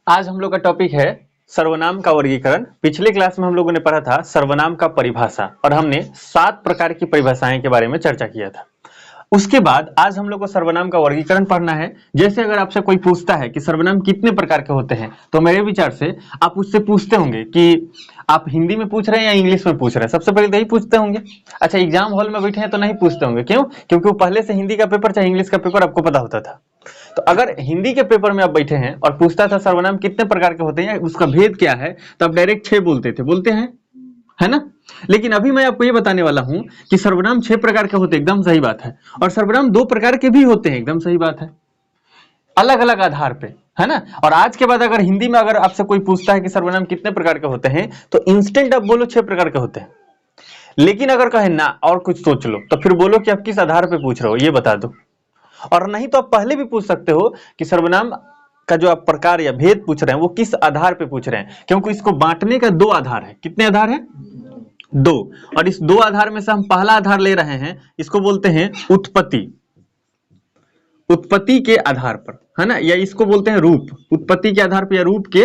आज हम लोग का टॉपिक है सर्वनाम का वर्गीकरण। पिछले क्लास में हम लोगों ने पढ़ा था सर्वनाम का परिभाषा और हमने 7 प्रकार की परिभाषाएं के बारे में चर्चा किया था। उसके बाद आज हम लोग को सर्वनाम का वर्गीकरण पढ़ना है। जैसे अगर आपसे कोई पूछता है कि सर्वनाम कितने प्रकार के होते हैं, तो मेरे विचार से आप उससे पूछते होंगे कि आप हिंदी में पूछ रहे हैं या इंग्लिश में पूछ रहे हैं। सबसे पहले तो यही पूछते होंगे। अच्छा, एग्जाम हॉल में बैठे हैं तो नहीं पूछते होंगे, क्यों? क्योंकि वो पहले से हिंदी का पेपर चाहे इंग्लिश का पेपर आपको पता होता था। तो अगर हिंदी के पेपर में आप बैठे हैं और पूछता था सर्वनाम कितने प्रकार के होते हैं, उसका भेद क्या है, तो आप डायरेक्ट 6 बोलते हैं, है ना। लेकिन अभी मैं आपको ये बताने वाला हूं कि सर्वनाम 6 प्रकार के होते हैं, एकदम सही बात है। और सर्वनाम 2 प्रकार के भी होते हैं, एकदम सही बात है, अलग अलग आधार पे, है ना। और आज के बाद अगर हिंदी में अगर आपसे कोई पूछता है कि सर्वनाम कितने प्रकार के होते हैं, तो इंस्टेंट आप बोलो 6 प्रकार के होते हैं। लेकिन अगर कहे ना और कुछ सोच लो, तो फिर बोलो कि आप किस आधार पे पूछ रहे हो, ये बता दो। और नहीं तो आप पहले भी पूछ सकते हो कि सर्वनाम का जो आप प्रकार या भेद पूछ रहे हैं वो किस आधार पे पूछ रहे हैं, क्योंकि इसको बांटने का 2 आधार है। कितने आधार है? 2। और इस 2 आधार में से हम पहला आधार ले रहे हैं, इसको बोलते हैं उत्पत्ति। उत्पत्ति के आधार पर, है ना, या इसको बोलते हैं रूप। उत्पत्ति के आधार पर या रूप के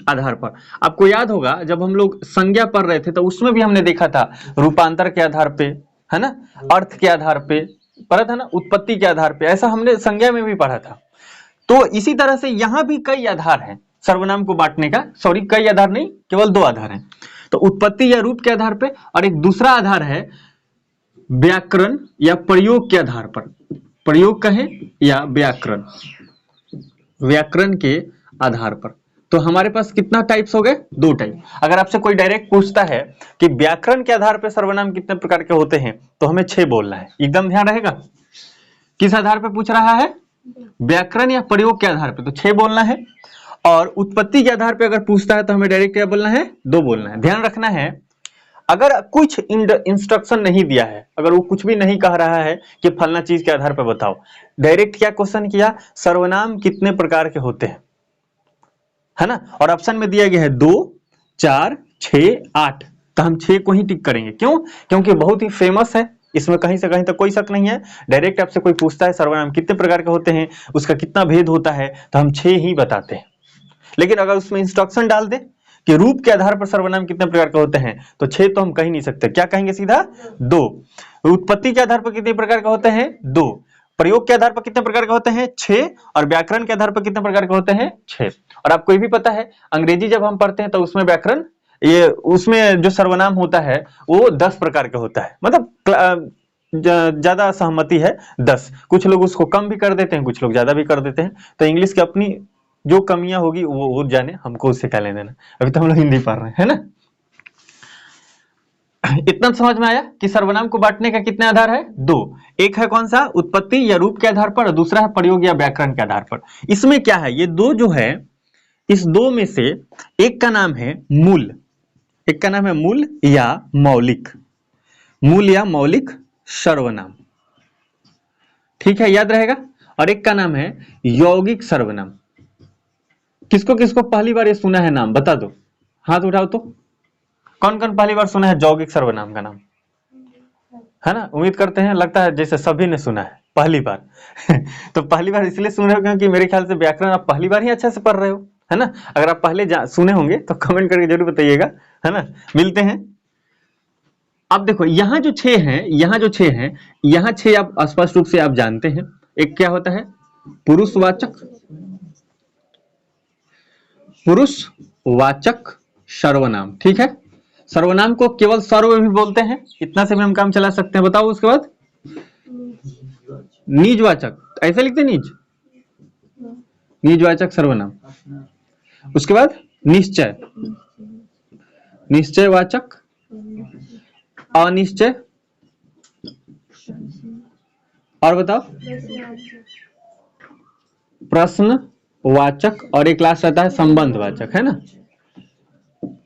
आधार पर। आपको याद होगा जब हम लोग संज्ञा पढ़ रहे थे तो उसमें भी हमने देखा था रूपांतर के आधार पे, है ना, अर्थ के आधार पे पढ़ा था ना, उत्पत्ति के आधार पे। ऐसा हमने संज्ञा में भी पढ़ा था। तो इसी तरह से यहां भी कई आधार हैं सर्वनाम को बांटने का। सॉरी, कई आधार नहीं, केवल 2 आधार हैं। तो उत्पत्ति या रूप के आधार पे, और एक दूसरा आधार है व्याकरण या प्रयोग के आधार पर। प्रयोग कहें या व्याकरण, व्याकरण के आधार पर। तो हमारे पास कितना टाइप्स हो गए? 2 टाइप। अगर आपसे कोई डायरेक्ट पूछता है कि व्याकरण के आधार पर सर्वनाम कितने प्रकार के होते हैं, तो हमें 6 बोलना है, एकदम ध्यान रहेगा। किस आधार पर पूछ रहा है? व्याकरण या प्रयोग के आधार पर, तो 6 बोलना है। और उत्पत्ति के आधार पर अगर पूछता है तो हमें डायरेक्ट क्या बोलना है? 2 बोलना है। ध्यान रखना है, अगर कुछ इंस्ट्रक्शन नहीं दिया है, अगर वो कुछ भी नहीं कह रहा है कि फलना चीज के आधार पर बताओ, डायरेक्ट क्या क्वेश्चन किया? सर्वनाम कितने प्रकार के होते हैं, है ना। और ऑप्शन में दिया गया है 2, 4, 6, 8। तो हम 6 को ही टिक करेंगे। क्यों? क्योंकि बहुत ही फेमस है, इसमें कहीं से कहीं तक कोई शक नहीं है। डायरेक्ट आपसे कोई पूछता है सर्वनाम कितने प्रकार के होते हैं, उसका कितना भेद होता है, तो हम 6 ही बताते हैं। लेकिन अगर उसमें इंस्ट्रक्शन डाल दे कि रूप के आधार पर सर्वनाम कितने प्रकार के होते हैं, तो 6 तो हम कह ही नहीं सकते। क्या कहेंगे? सीधा 2। उत्पत्ति के आधार पर कितने प्रकार के होते हैं? 2। प्रयोग के आधार पर कितने प्रकार के होते हैं? 6। और व्याकरण के आधार पर कितने प्रकार के होते हैं? 6। और आपको ये भी पता है, अंग्रेजी जब हम पढ़ते हैं तो उसमें व्याकरण, ये उसमें जो सर्वनाम होता है वो 10 प्रकार का होता है। मतलब ज्यादा सहमति है 10। कुछ लोग उसको कम भी कर देते हैं, कुछ लोग ज्यादा भी कर देते हैं। तो इंग्लिश की अपनी जो कमियां होगी वो जाने, हमको उससे क्या लेना देना। अभी तो हम लोग हिंदी पढ़ रहे हैं, है ना। इतना समझ में आया कि सर्वनाम को बांटने का कितने आधार है? 2। एक है कौन सा? उत्पत्ति या रूप के आधार पर, और दूसरा है प्रयोग या व्याकरण के आधार पर। इसमें क्या है, ये 2 जो है, इस 2 में से एक का नाम है मूल, एक का नाम है मूल या मौलिक। मूल या मौलिक सर्वनाम, ठीक है, याद रहेगा। और एक का नाम है यौगिक सर्वनाम। किसको किसको पहली बार ये सुना है नाम, बता दो, हाथ उठाओ तो। कौन कौन पहली बार सुना है यौगिक सर्वनाम का नाम, है ना। उम्मीद करते हैं, लगता है जैसे सभी ने सुना है पहली बार। तो पहली बार इसलिए सुन रहे हो क्योंकि मेरे ख्याल से व्याकरण आप पहली बार ही अच्छे से पढ़ रहे हो, है ना। अगर आप पहले सुने होंगे तो कमेंट करके जरूर बताइएगा, है ना। मिलते हैं। अब देखो यहाँ जो 6 हैं, यहाँ जो 6 हैं, यहाँ 6 आप स्पष्ट रूप से आप जानते हैं। एक क्या होता है? पुरुषवाचक, पुरुषवाचक सर्वनाम, ठीक है। सर्वनाम को केवल सर्व भी बोलते हैं, इतना से भी हम काम चला सकते हैं। बताओ उसके बाद निजवाचक, ऐसे लिखते निज, निजवाचक सर्वनाम। उसके बाद निश्चय, निश्चयवाचक, अनिश्चय, और बताओ प्रश्नवाचक, और एक लास्ट आता है संबंधवाचक, है ना,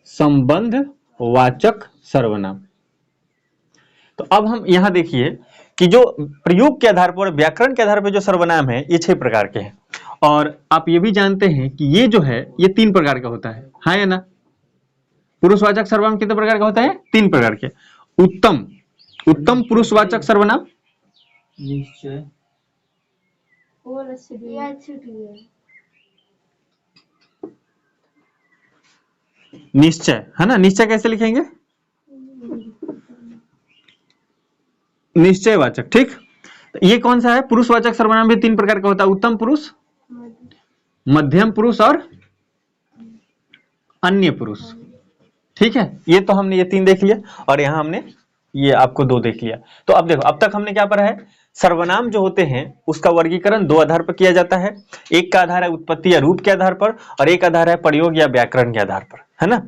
संबंधवाचक सर्वनाम। तो अब हम यहां देखिए कि जो प्रयोग के आधार पर, व्याकरण के आधार पर जो सर्वनाम है, ये 6 प्रकार के हैं। और आप ये भी जानते हैं कि ये जो है ये 3 प्रकार का होता है, हाँ या ना। पुरुषवाचक सर्वनाम कितने प्रकार का होता है? 3 प्रकार के। उत्तम, उत्तम पुरुषवाचक सर्वनाम, निश्चय, निश्चय, है ना। निश्चय कैसे लिखेंगे? निश्चयवाचक, ठीक। ये कौन सा है? पुरुषवाचक सर्वनाम भी तीन प्रकार का होता है, उत्तम पुरुष, मध्यम पुरुष और अन्य पुरुष। ठीक है, ये तो हमने ये तीन देख लिया और यहां हमने ये आपको दो देख लिया। तो अब देखो, अब तक हमने क्या पढ़ा है? सर्वनाम जो होते हैं उसका वर्गीकरण दो आधार पर किया जाता है। एक का आधार है उत्पत्ति या रूप के आधार पर, और एक आधार है प्रयोग या व्याकरण के आधार पर, है ना।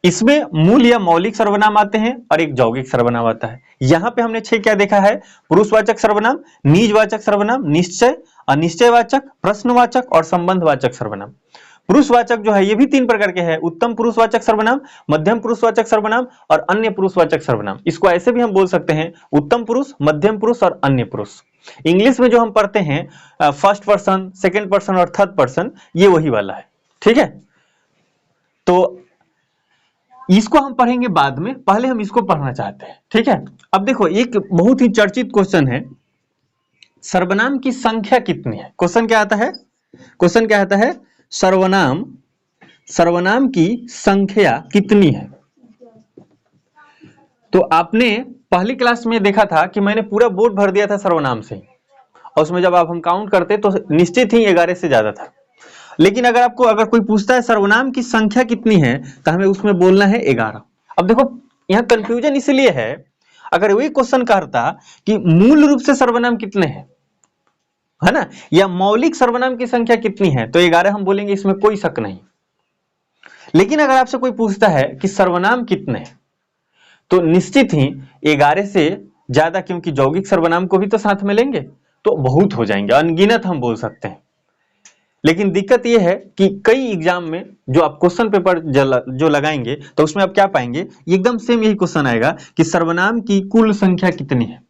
इसमें मूल या मौलिक सर्वनाम आते हैं और एक यौगिक सर्वनाम आता है। यहां पे हमने 6 क्या देखा है? पुरुषवाचक सर्वनाम, निजवाचक सर्वनाम, निश्चय, अनिश्चयवाचक, प्रश्नवाचक और संबंधवाचक सर्वनाम। पुरुषवाचक जो है ये भी तीन प्रकार के हैं, उत्तम पुरुषवाचक सर्वनाम, मध्यम पुरुषवाचक सर्वनाम और अन्य पुरुषवाचक सर्वनाम। इसको ऐसे भी हम बोल सकते हैं, उत्तम पुरुष, मध्यम पुरुष और अन्य पुरुष। इंग्लिश में जो हम पढ़ते हैं फर्स्ट पर्सन, सेकेंड पर्सन और थर्ड पर्सन, ये वही वाला है। ठीक है, तो इसको हम पढ़ेंगे बाद में, पहले हम इसको पढ़ना चाहते हैं। ठीक है, अब देखो एक बहुत ही चर्चित क्वेश्चन है, सर्वनाम की संख्या कितनी है? क्वेश्चन क्या आता है? क्वेश्चन क्या आता है? सर्वनाम की संख्या कितनी है? तो आपने पहली क्लास में देखा था कि मैंने पूरा बोर्ड भर दिया था सर्वनाम से, और उसमें जब आप हम काउंट करते तो निश्चित ही 11 से ज्यादा था। लेकिन अगर कोई पूछता है सर्वनाम की संख्या कितनी है, तो हमें उसमें बोलना है 11। अब देखो यहां कंफ्यूजन इसलिए है, अगर वही क्वेश्चन करता कि मूल रूप से सर्वनाम कितने हैं, है ना, या मौलिक सर्वनाम की संख्या कितनी है, तो 11 हम बोलेंगे, इसमें कोई शक नहीं। लेकिन अगर आपसे कोई पूछता है कि सर्वनाम कितने हैं, तो निश्चित ही 11 से ज्यादा, क्योंकि यौगिक सर्वनाम को भी तो साथ में लेंगे, तो बहुत हो जाएंगे, अनगिनत हम बोल सकते हैं। लेकिन दिक्कत यह है कि कई एग्जाम में जो आप क्वेश्चन पेपर जो लगाएंगे, तो उसमें आप क्या पाएंगे, एकदम सेम यही क्वेश्चन आएगा कि सर्वनाम की कुल संख्या कितनी है।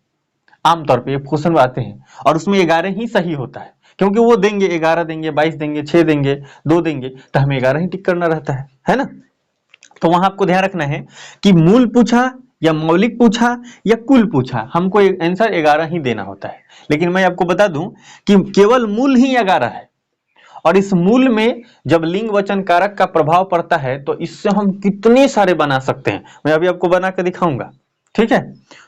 आमतौर पे ये क्वेश्चन आते हैं और उसमें 11 ही सही होता है, क्योंकि वो देंगे 11 देंगे, 22 देंगे, 6 देंगे, 2 देंगे, तो हमें 11 ही टिक करना रहता है ना। तो वहां आपको ध्यान रखना है कि मूल पूछा या मौलिक पूछा या कुल पूछा, हमको आंसर 11 ही देना होता है। लेकिन मैं आपको बता दूं कि केवल मूल ही 11 है, और इस मूल में जब लिंग वचन कारक का प्रभाव पड़ता है तो इससे हम कितने सारे बना सकते हैं, मैं अभी आपको बना के दिखाऊंगा। ठीक है,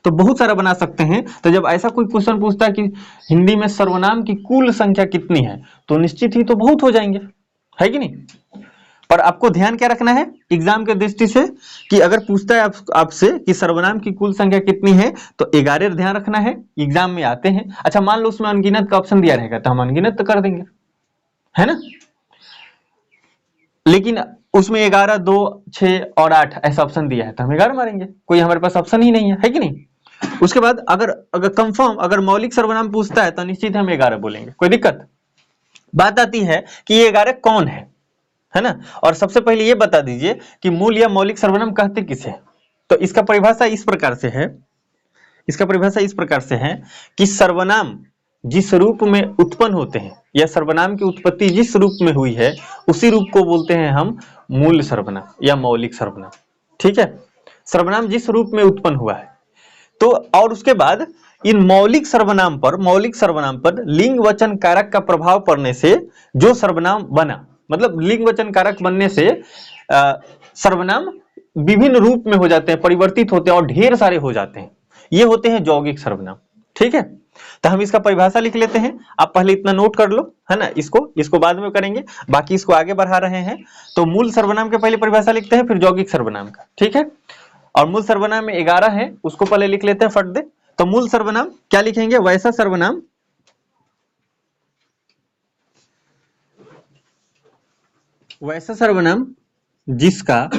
तो बहुत सारा बना सकते हैं। तो जब ऐसा कोई क्वेश्चन पूछता है कि हिंदी में सर्वनाम की कुल संख्या कितनी है, तो निश्चित ही तो बहुत हो जाएंगे, है कि नहीं। पर आपको ध्यान क्या रखना है एग्जाम के दृष्टि से, कि अगर पूछता है आपसे कि सर्वनाम की कुल संख्या कितनी है, तो 11 ध्यान रखना है, एग्जाम में आते हैं। अच्छा मान लो उसमें अनगिनत का ऑप्शन दिया रहेगा, तो हम अनगिनत तो कर देंगे, है ना। लेकिन उसमें 11, 2, 6 और 8 ऐसा ऑप्शन दिया है, तो हम 11 मारेंगे, कोई हमारे पास ऑप्शन ही नहीं है कि नहीं। उसके बाद अगर कंफर्म, अगर मौलिक सर्वनाम पूछता है तो निश्चित हम 11 बोलेंगे, कोई दिक्कत। बात आती है कि ये 11 कौन है ना। और सबसे पहले ये बता दीजिए कि मूल या मौलिक सर्वनाम कहते किसे। तो इसका परिभाषा इस प्रकार से है, कि सर्वनाम जिस रूप में उत्पन्न होते हैं, या सर्वनाम की उत्पत्ति जिस रूप में हुई है, उसी रूप को बोलते हैं हम मूल सर्वनाम या मौलिक सर्वनाम। ठीक है, सर्वनाम जिस रूप में उत्पन्न हुआ है। तो और उसके बाद इन मौलिक सर्वनाम पर लिंग वचन कारक का प्रभाव पड़ने से जो सर्वनाम बना, मतलब लिंग वचन कारक बनने से सर्वनाम विभिन्न रूप में हो जाते हैं, परिवर्तित होते हैं और ढेर सारे हो जाते हैं, ये होते हैं यौगिक सर्वनाम। ठीक है, तो हम इसका परिभाषा लिख लेते हैं, आप पहले इतना नोट कर लो, है ना। इसको बाद में करेंगे, बाकी इसको आगे बढ़ा रहे हैं। तो मूल सर्वनाम के पहले परिभाषा लिखते हैं, फिर यौगिक सर्वनाम का। ठीक है, और मूल सर्वनाम में 11 है, उसको पहले लिख लेते हैं फट दे। तो मूल सर्वनाम क्या लिखेंगे? वैसा सर्वनाम जिसका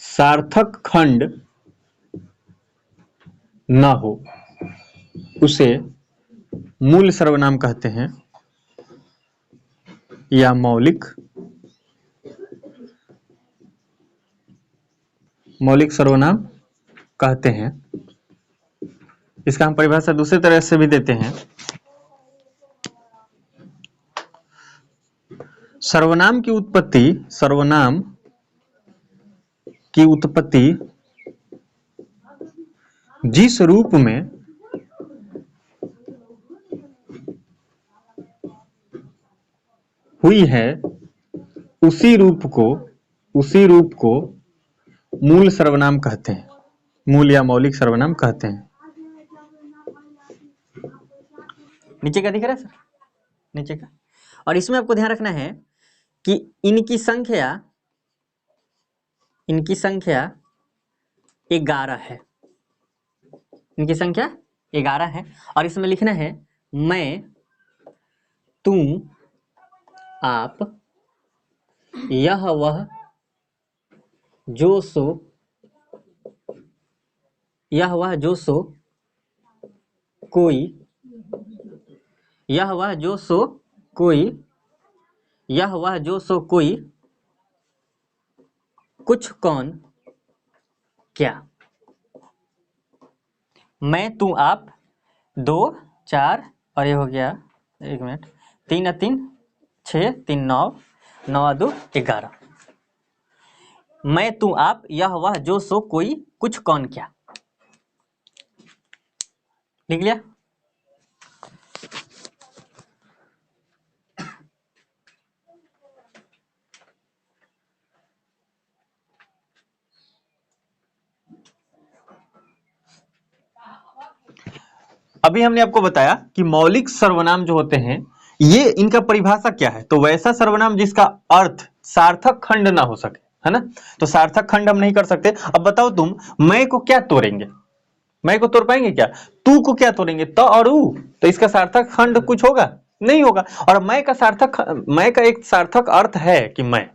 सार्थक खंड न हो, उसे मूल सर्वनाम कहते हैं या मौलिक सर्वनाम कहते हैं। इसका हम परिभाषा दूसरी तरह से भी देते हैं, सर्वनाम की उत्पत्ति जिस रूप में हुई है, उसी रूप को मूल सर्वनाम कहते हैं, मूल या मौलिक सर्वनाम कहते हैं। नीचे का दिख रहा है सर, नीचे का। और इसमें आपको ध्यान रखना है कि इनकी संख्या 11 है, इनकी संख्या 11 है। और इसमें लिखना है मैं, तुम, आप, यह वह, जो सो, यह वह जो सो कोई, यह वह जो सो कोई, यह वह जो सो कोई, कुछ कौन क्या। मैं, तू, आप, 2 4 और ये हो गया 1 मिनट 3 3 6 3 9 9 2 11। मैं, तू, आप, यह वह जो सो कोई, कुछ कौन क्या। लिख लिया। अभी हमने आपको बताया कि मौलिक सर्वनाम जो होते हैं ये इनका परिभाषा क्या है। तो वैसा सर्वनाम जिसका अर्थ सार्थक खंड ना हो सके, है ना। तो सार्थक खंड हम नहीं कर सकते। अब बताओ तुम मैं को क्या तोड़ेंगे, मैं को तोड़ पाएंगे क्या? तू को क्या तोड़ेंगे? त और उ। तो इसका सार्थक खंड कुछ होगा? नहीं होगा। और मैं का एक सार्थक अर्थ है कि मैं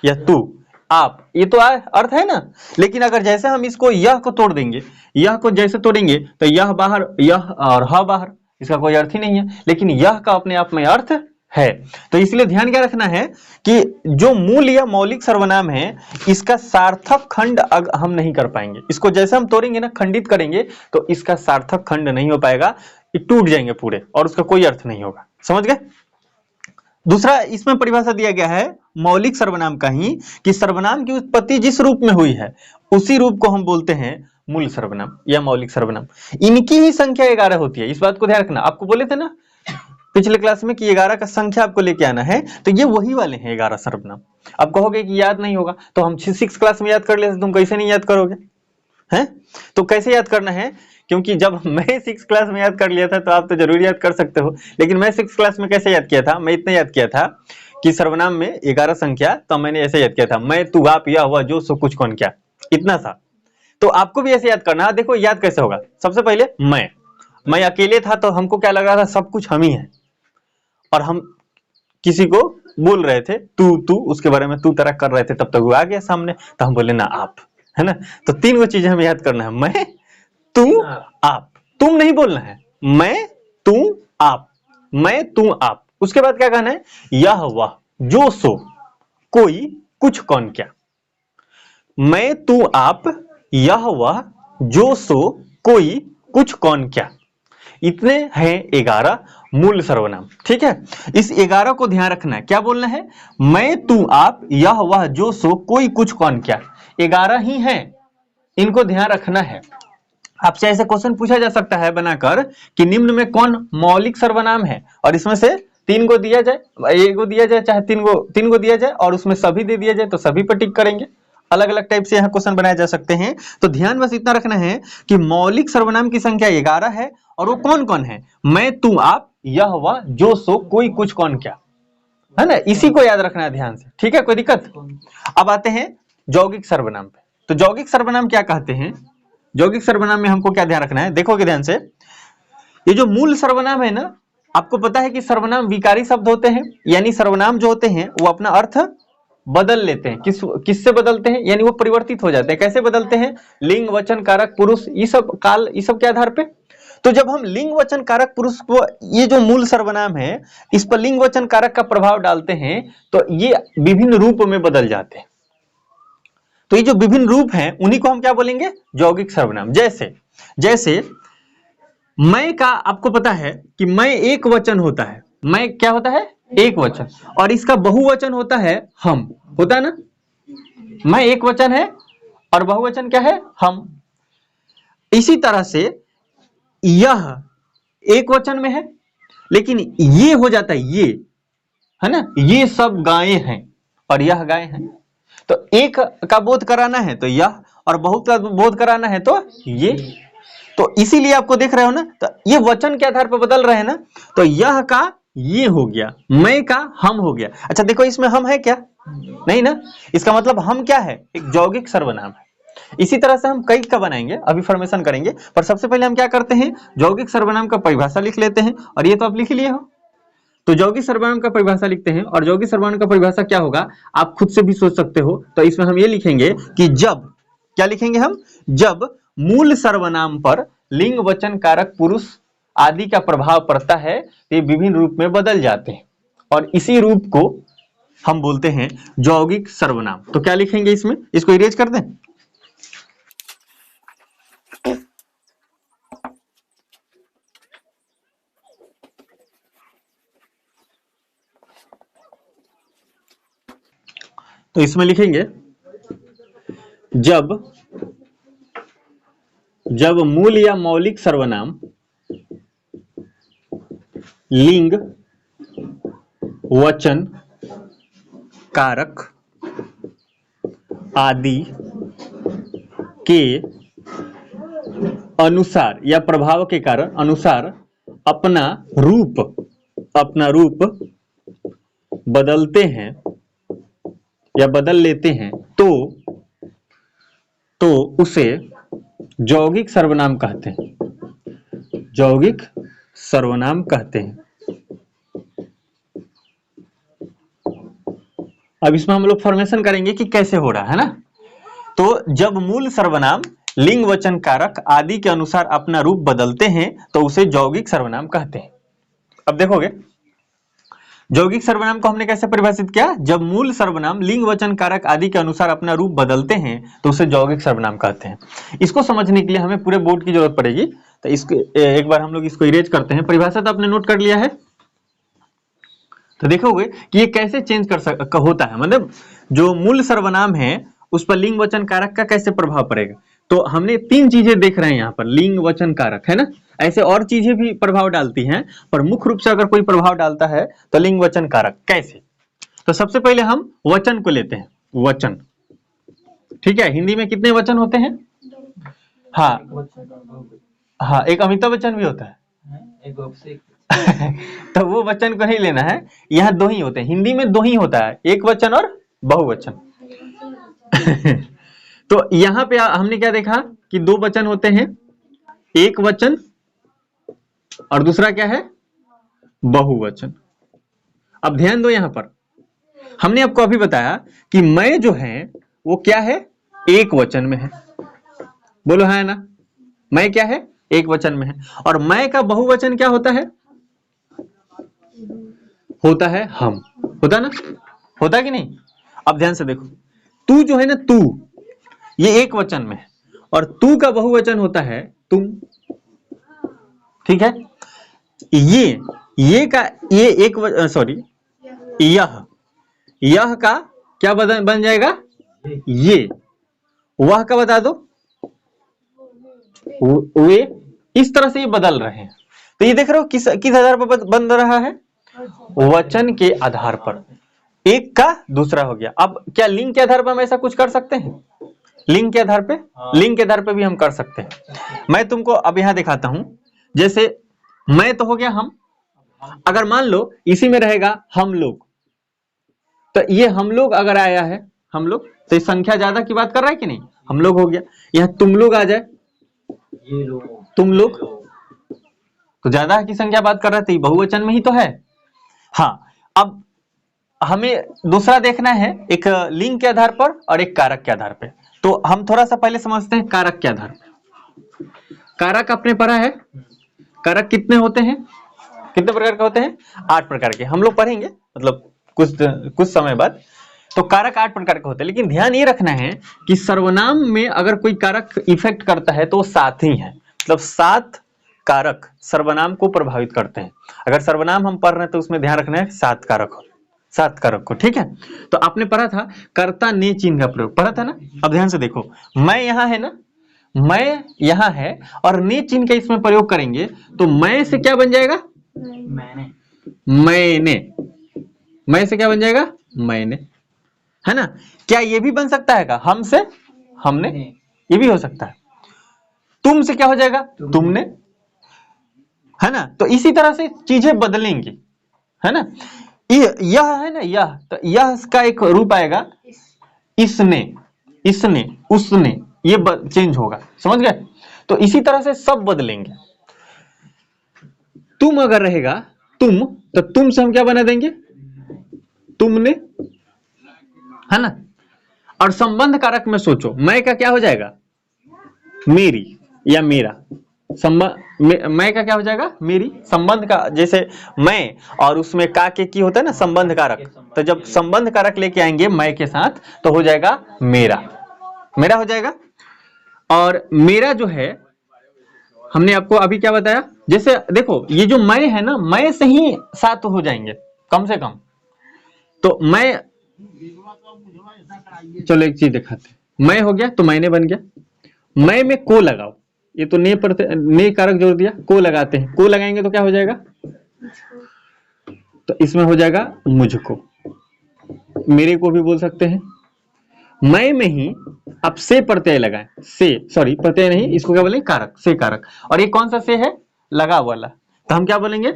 या तू, आप, ये तो अर्थ है ना। लेकिन अगर जैसे हम इसको यह को तोड़ देंगे, यह को जैसे तोड़ेंगे तो यह बाहर, यह और ह बाहर, इसका कोई अर्थ ही नहीं है। लेकिन यह का अपने आप में अर्थ है। तो इसलिए ध्यान क्या रखना है कि जो मूल या मौलिक सर्वनाम है इसका सार्थक खंड हम नहीं कर पाएंगे। इसको जैसे हम तोड़ेंगे ना, खंडित करेंगे, तो इसका सार्थक खंड नहीं हो पाएगा, ये टूट जाएंगे पूरे और उसका कोई अर्थ नहीं होगा। समझ गए? दूसरा इसमें परिभाषा दिया गया है मौलिक सर्वनाम का ही कि सर्वनाम की उत्पत्ति जिस रूप में हुई है उसी रूप को हम बोलते हैं मूल सर्वनाम या मौलिक सर्वनाम। इनकी ही संख्या 11 होती है, इस बात को ध्यान रखना। आपको बोले थे ना पिछले क्लास में कि 11 का संख्या आपको लेके आना है, तो ये वही वाले हैं 11 सर्वनाम। आप कहोगे कि याद नहीं होगा, तो हम 6 क्लास में याद कर लेते, तुम कैसे नहीं याद करोगे? हैं? तो कैसे याद करना है? क्योंकि जब मैं 6 क्लास में याद कर लिया था तो आप तो जरूर याद कर सकते हो। लेकिन मैं 6 क्लास में कैसे याद किया था? मैं इतना याद किया था कि सर्वनाम में 11 संख्या, तो मैंने ऐसे याद किया था, मैं, तू, आप, यह, वह, जो, सो, कुछ, कौन, क्या, इतना था। तो आपको भी ऐसे याद करना है। देखो याद कैसे होगा। सबसे पहले मैं अकेले था तो हमको क्या लग रहा था? सब कुछ हम ही है। और हम किसी को बोल रहे थे तू, उसके बारे में तू तरह कर रहे थे, तब तक वो आ गया सामने, तो हम बोले ना आप, है ना। तो 3 वो चीजें हमें याद करना है, मैं, तू, आप। तुम नहीं बोलना है, मैं, तू, आप, मैं, तू, आप। उसके बाद क्या कहना है? यह, वह, जो, सो, कोई, कुछ, कौन, क्या। मैं, तू, आप, यह, वह, जो, सो, कोई, कुछ, कौन, क्या। इतने हैं 11 मूल सर्वनाम। ठीक है, इस 11 को ध्यान रखना है। क्या बोलना है? मैं, तू, आप, यह, वह, जो, सो, कोई, कुछ, कौन, क्या। 11 ही हैं, इनको ध्यान रखना है। आपसे ऐसे क्वेश्चन पूछा जा सकता है बनाकर कि निम्न में कौन मौलिक सर्वनाम है, और इसमें से 3 को दिया जाए, 1 को दिया जाए, चाहे 3 को दिया जाए, और उसमें सभी दे दिया जाए तो सभी पर टिक करेंगे। अलग अलग टाइप से यहाँ क्वेश्चन बनाए जा सकते हैं। तो ध्यान बस इतना रखना है कि मौलिक सर्वनाम की संख्या 11 है, और वो कौन कौन है? मैं, तू, आप, यह, वह, जो, सो, कोई, कुछ, कौन, क्या, है ना। इसी को याद रखना है ध्यान से। ठीक है, कोई दिक्कत? अब आते हैं यौगिक सर्वनाम पे। तो यौगिक सर्वनाम क्या कहते हैं? यौगिक सर्वनाम में हमको क्या ध्यान रखना है? देखोगे ध्यान से, ये जो मूल सर्वनाम है ना, आपको पता है कि सर्वनाम विकारी शब्द होते हैं, यानी सर्वनाम जो होते हैं वो अपना अर्थ बदल लेते हैं। किससे बदलते हैं? यानी वो परिवर्तित हो जाते हैं। कैसे बदलते हैं? लिंग, वचन, कारक, पुरुष, ये सब काल, ये सब के आधार पे। तो जब हम लिंग, वचन, कारक, पुरुष को, ये जो मूल सर्वनाम है, इस पर लिंग, वचन, कारक का प्रभाव डालते हैं तो ये विभिन्न रूप में बदल जाते हैं। तो ये जो विभिन्न रूप हैं उन्हीं को हम क्या बोलेंगे? यौगिक सर्वनाम। जैसे मैं का आपको पता है कि मैं एक वचन होता है। मैं क्या होता है? एक वचन। और इसका बहुवचन होता है हम, होता है ना। मैं एक वचन है और बहुवचन क्या है? हम। इसी तरह से यह एक वचन में है, लेकिन ये हो जाता है ये, है ना, ये सब गायें हैं, और यह गाय है। तो एक का बोध कराना है तो यह, और बहुत का बोध कराना है तो ये। तो इसीलिए आपको देख रहे हो ना, तो ये वचन के आधार पर बदल रहे हैं ना। तो यह का ये हो गया, मैं का हम हो गया। अच्छा देखो, इसमें हम है क्या? नहीं ना। इसका मतलब हम क्या है? एक यौगिक सर्वनाम है। इसी तरह से हम कई का बनाएंगे, अभी फॉर्मेशन करेंगे, पर सबसे पहले हम क्या करते हैं, यौगिक सर्वनाम का परिभाषा लिख लेते हैं। और ये तो आप लिख लिए हो। तो यौगिक सर्वनाम का परिभाषा लिखते हैं, और यौगिक सर्वनाम का परिभाषा क्या होगा आप खुद से भी सोच सकते हो। तो इसमें हम ये लिखेंगे कि जब, क्या लिखेंगे हम? जब मूल सर्वनाम पर लिंग वचन कारक पुरुष आदि का प्रभाव पड़ता है तो ये विभिन्न रूप में बदल जाते हैं, और इसी रूप को हम बोलते हैं यौगिक सर्वनाम। तो क्या लिखेंगे इसमें? इसको इरेज कर दें। तो इसमें लिखेंगे जब मूल या मौलिक सर्वनाम लिंग वचन कारक आदि के अनुसार या प्रभाव के कारण अनुसार अपना रूप बदलते हैं या बदल लेते हैं तो उसे यौगिक सर्वनाम कहते हैं। यौगिक सर्वनाम कहते हैं। अब इसमें हम लोग फॉर्मेशन करेंगे कि कैसे हो रहा है ना। तो जब मूल सर्वनाम लिंग वचन कारक आदि के अनुसार अपना रूप बदलते हैं तो उसे यौगिक सर्वनाम कहते हैं। अब देखोगे, यौगिक सर्वनाम को हमने कैसे परिभाषित किया? जब मूल सर्वनाम लिंग वचन कारक आदि के अनुसार अपना रूप बदलते हैं तो उसे यौगिक सर्वनाम कहते हैं। इसको समझने के लिए हमें पूरे बोर्ड की जरूरत पड़ेगी। तो इसको एक बार हम लोग इसको इरेज करते हैं। परिभाषा तो आपने नोट कर लिया है। तो देखोगे कि ये कैसे चेंज होता है, मतलब जो मूल सर्वनाम है उस पर लिंग वचन कारक का कैसे प्रभाव पड़ेगा। तो हमने तीन चीजें देख रहे हैं यहाँ पर, लिंग वचन कारक है ना, ऐसे और चीजें भी प्रभाव डालती हैं, पर मुख्य रूप से अगर कोई प्रभाव डालता है तो लिंग वचन कारक। कैसे? तो सबसे पहले हम वचन को लेते हैं। वचन, ठीक है। हिंदी में कितने वचन होते हैं? हाँ, एक अमिताभ बच्चन भी होता है। तो वो वचन को नहीं लेना है, यहाँ दो ही होते हैं। हिंदी में दो ही होता है, एक वचन और बहुवचन। तो यहाँ पे हमने क्या देखा कि दो वचन होते हैं, एक वचन और दूसरा क्या है? बहुवचन। अब ध्यान दो, यहां पर हमने आपको अभी बताया कि मैं जो है वो क्या है? एक वचन में है। बोलो है ना, मैं क्या है? एक वचन में है। और मैं का बहुवचन क्या होता है? होता है हम। होता ना, होता कि नहीं? अब ध्यान से देखो, तू जो है ना, तू, ये एक वचन में है, और तू का बहुवचन होता है तुम। ठीक है। ये का ये एक सॉरी, यह का क्या बन जाएगा? ये। वह का बता दो, वे। इस तरह से ये बदल रहे हैं। तो ये देख रहे हो किस आधार पर बन रहा है? वचन के आधार पर। एक का दूसरा हो गया। अब क्या लिंग के आधार पर हम ऐसा कुछ कर सकते हैं? लिंग के आधार पे, लिंग के आधार पे भी हम कर सकते हैं। मैं तुमको अब यहां दिखाता हूं। जैसे मैं तो हो गया हम, अगर मान लो इसी में रहेगा हम लोग, तो ये हम लोग अगर आया है, हम लोग, तो संख्या ज्यादा की बात कर रहा है कि नहीं? हम लोग हो गया। यहां तुम लोग आ जाए, ये लोग, तुम लोग, तो ज्यादा की संख्या बात कर रहा है, बहुवचन में ही तो है। हाँ, अब हमें दूसरा देखना है, एक लिंग के आधार पर और एक कारक के आधार पर। तो हम थोड़ा सा पहले समझते हैं कारक के आधार पर। कारक आपने पढ़ा है, कारक कितने होते हैं? कितने प्रकार के होते हैं? 8 प्रकार के। हम लोग पढ़ेंगे मतलब कुछ समय बाद। तो कारक 8 प्रकार के होते हैं, लेकिन ध्यान ये रखना है कि सर्वनाम में अगर कोई कारक इफेक्ट करता है तो 7 ही है। मतलब 7 कारक सर्वनाम को प्रभावित करते हैं। अगर सर्वनाम हम पढ़ रहे हैं तो उसमें ध्यान रखना है 7 कारक को। ठीक है। तो आपने पढ़ा था कर्ता ने चिन्ह का प्रयोग, पढ़ा था ना। अब ध्यान से देखो, मैं यहां है ना, मैं यहां है, और ने चिन्ह का इसमें प्रयोग करेंगे तो मैं से क्या बन जाएगा? मैंने। मैं से क्या बन जाएगा? मैंने। है ना। क्या ये भी बन सकता है का हम से हमने, ये भी हो सकता है। तुम से क्या हो जाएगा तुमने, है ना। तो इसी तरह से चीजें बदलेंगी, है ना। यह है ना, यह तो यह का एक रूप आएगा इसने, इसने, उसने, ये चेंज होगा, समझ गए। तो इसी तरह से सब बदलेंगे। तुम अगर रहेगा तुम, तो तुम से हम क्या बना देंगे तुमने, है ना। और संबंध कारक में सोचो, मैं का क्या हो जाएगा मेरी या मेरा, मैं का क्या हो जाएगा मेरी, संबंध का जैसे मैं, और उसमें का के की होता है ना संबंध कारक, तो जब संबंध कारक लेके आएंगे मैं के साथ तो हो जाएगा मेरा, मेरा हो जाएगा। और मेरा जो है हमने आपको अभी क्या बताया, जैसे देखो ये जो मैं है ना, मैं से ही सात हो जाएंगे कम से कम। तो मैं, चलो एक चीज दिखाते, मैं हो गया तो मैंने बन गया, मैं में को लगाओ, ये तो ने पर ने कारक जोड़ दिया, को लगाते हैं, को लगाएंगे तो क्या हो जाएगा, तो इसमें हो जाएगा मुझको, मेरे को भी बोल सकते हैं। मैं में ही अब से प्रत्यय लगाएं, से सॉरी प्रत्यय नहीं, इसको क्या बोलेंगे कारक, से कारक। और ये कौन सा से है लगा वाला, तो हम क्या बोलेंगे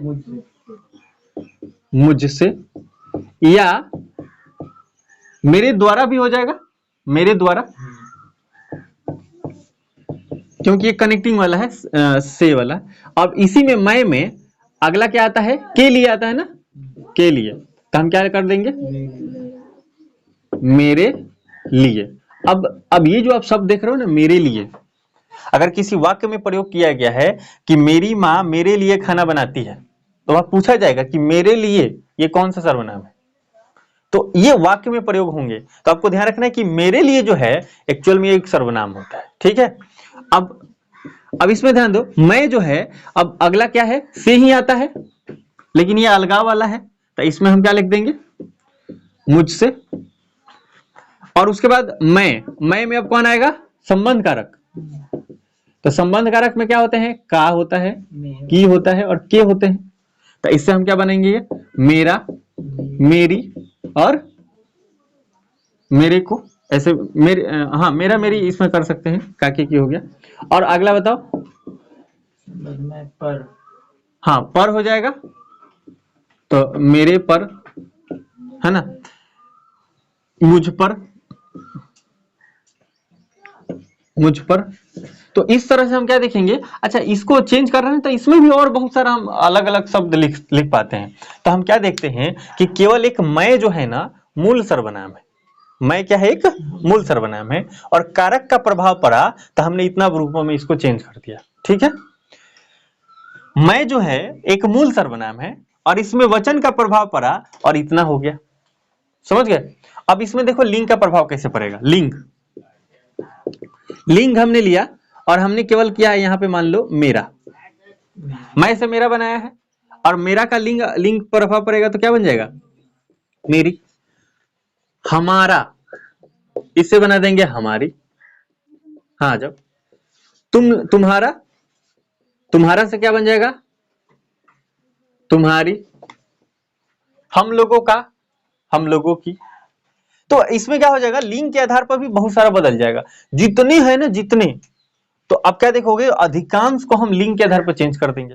मुझसे, या मेरे द्वारा भी हो जाएगा, मेरे द्वारा, क्योंकि ये कनेक्टिंग वाला है से वाला। अब इसी में मैं में अगला क्या आता है के लिए आता है ना, के लिए, तो हम क्या कर देंगे मेरे लिए। अब ये जो आप शब्द देख रहे हो ना मेरे लिए, अगर किसी वाक्य में प्रयोग किया गया है कि मेरी माँ मेरे लिए खाना बनाती है, तो वह पूछा जाएगा कि मेरे लिए ये कौन सा सर्वनाम है, तो ये वाक्य में प्रयोग होंगे। तो आपको ध्यान रखना है कि मेरे लिए जो है एक्चुअल में एक सर्वनाम होता है, ठीक है। अब इसमें ध्यान दो, मैं जो है अब अगला क्या है से ही आता है, लेकिन ये अलगाव वाला है, तो इसमें हम क्या लिख देंगे मुझसे। और उसके बाद मैं में अब कौन आएगा संबंध कारक, तो संबंध कारक में क्या होते हैं का होता है, की होता है और के होते हैं, तो इससे हम क्या बनेंगे ये मेरा, मेरी और मेरे को, ऐसे मेरे, हाँ मेरा मेरी इसमें कर सकते हैं, काके की हो गया। और अगला बताओ में पर, हाँ पर हो जाएगा, तो मेरे पर, है ना, मुझ पर, मुझ पर। तो इस तरह से हम क्या देखेंगे, अच्छा इसको चेंज कर रहे हैं तो इसमें भी और बहुत सारा हम अलग अलग शब्द लिख पाते हैं। तो हम क्या देखते हैं कि केवल एक मैं जो है ना मूल सर्वनाम है, मैं क्या है एक मूल सर्वनाम है, और कारक का प्रभाव पड़ा तो हमने इतना रूपों में इसको चेंज कर दिया, ठीक है। मैं जो है एक मूल सर्वनाम है और इसमें वचन का प्रभाव पड़ा और इतना हो गया, समझ गए। अब इसमें देखो लिंग का प्रभाव कैसे पड़ेगा, लिंग, लिंग हमने लिया और हमने केवल किया है यहाँ पे मान लो मेरा, मैं से मेरा बनाया है, और मेरा का लिंग लिंग प्रभाव पड़ेगा तो क्या बन जाएगा मेरी। हमारा इससे बना देंगे हमारी, हाँ जब तुम्हारा, तुम्हारा से क्या बन जाएगा तुम्हारी, हम लोगों का, हम लोगों की। तो इसमें क्या हो जाएगा लिंग के आधार पर भी बहुत सारा बदल जाएगा, जितने है ना जितने, तो अब क्या देखोगे अधिकांश को हम लिंग के आधार पर चेंज कर देंगे।